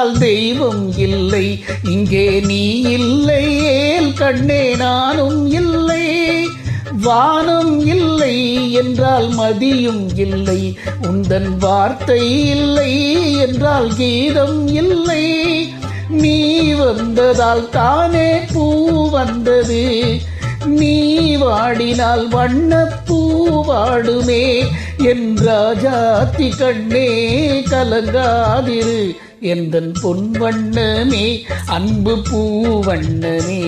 என்றால் தெய்வம் இல்லை, இங்கே நீ இல்லை ஏல் கண்ணே நானும் இல்லை. வானம் இல்லை என்றால் மதியும் இல்லை, உந்தன் வார்த்தை இல்லை என்றால் கீதம் இல்லை. நீ வந்ததால் தானே பூ வந்தது, நீ வாடினால் வண்ணப்பூ வாடுமே. என் ராஜாத்தி கண்ணே கலங்காதிரு, எந்தன் பொன் வண்ணமே அன்பு பூ வண்ணமே.